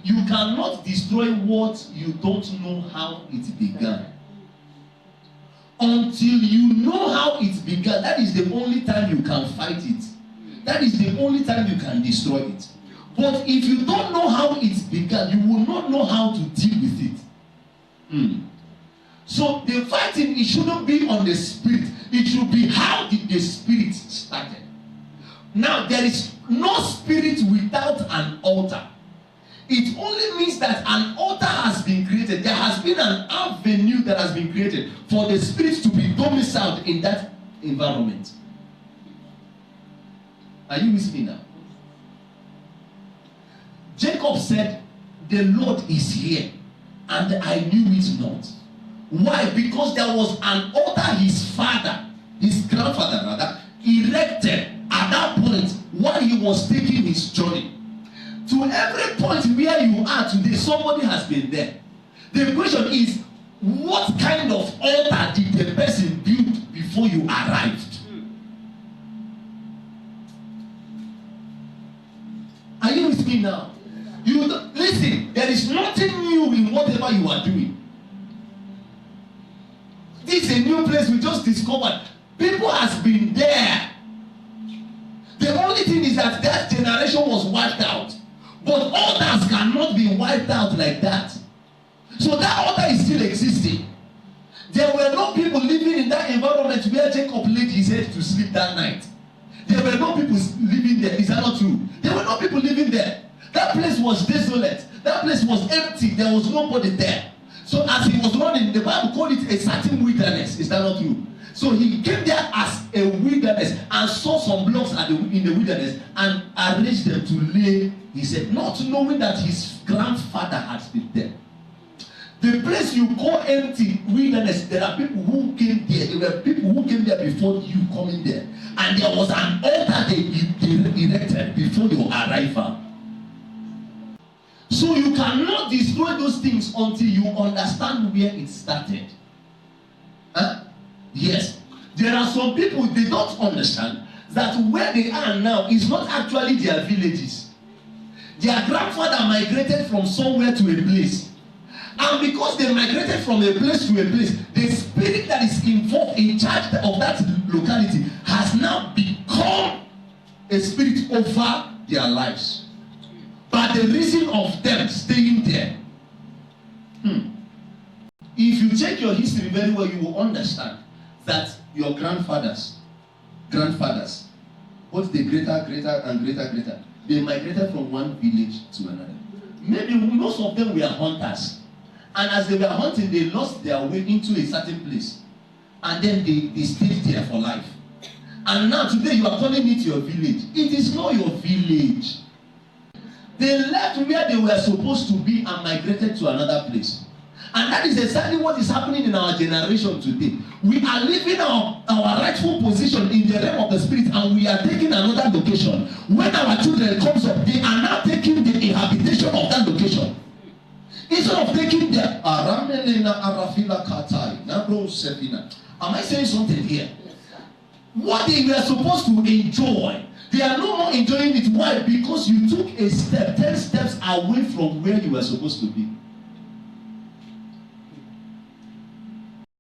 You cannot destroy what you don't know how it began. Until you know how it began, that is the only time you can fight it. That is the only time you can destroy it. But if you don't know how it began, you will not know how to deal with it. So the fighting, it shouldn't be on the spirit. It should be how did the spirit started. Now, there is no spirit without an altar. It only means that an altar has been created. There has been an avenue that has been created for the spirit to be domiciled in that environment. Are you with me now? Jacob said, the Lord is here, and I knew it not. Why? Because there was an altar his grandfather rather, erected at that point while he was taking his journey. To every point where you are today, somebody has been there. The question is, what kind of altar did the person build before you arrived? Are you with me now? Listen, there is nothing new in whatever you are doing. This is a new place we just discovered. People has been there. The only thing is that that generation was wiped out. But altars cannot be wiped out like that. So that altar is still existing. There were no people living in that environment where Jacob laid his head to sleep that night. There were no people living there. Is that not true? There were no people living there. That place was desolate. That place was empty. There was nobody there. So as he was running, the Bible called it a certain wilderness. Is that not true? So he came there as a wilderness and saw some blocks in the wilderness and arranged them to lay, he said, not knowing that his grandfather had been there. The place you call empty wilderness, there are people who came there. There were people who came there before you coming there. And there was an altar they erected before your arrival. So you cannot destroy those things until you understand where it started. Huh? Yes. There are some people, they don't understand that where they are now is not actually their villages. Their grandfather migrated from somewhere to a place. And because they migrated from a place to a place, the spirit that is involved in charge of that locality has now become a spirit over their lives. But the reason of them staying there, if you check your history very well, you will understand that your grandfathers, both the greater, they migrated from one village to another. Maybe most of them were hunters. And as they were hunting, they lost their way into a certain place. And then they stayed there for life. And now today you are calling it your village. It is not your village. They left where they were supposed to be and migrated to another place. And that is exactly what is happening in our generation today. We are leaving our rightful position in the realm of the spirit and we are taking another location. When our children comes up, they are now taking the inhabitation of that location. Instead of taking the am I saying something here? What they were supposed to enjoy, they are no more enjoying it. Why? Because you took a step, 10 steps away from where you were supposed to be.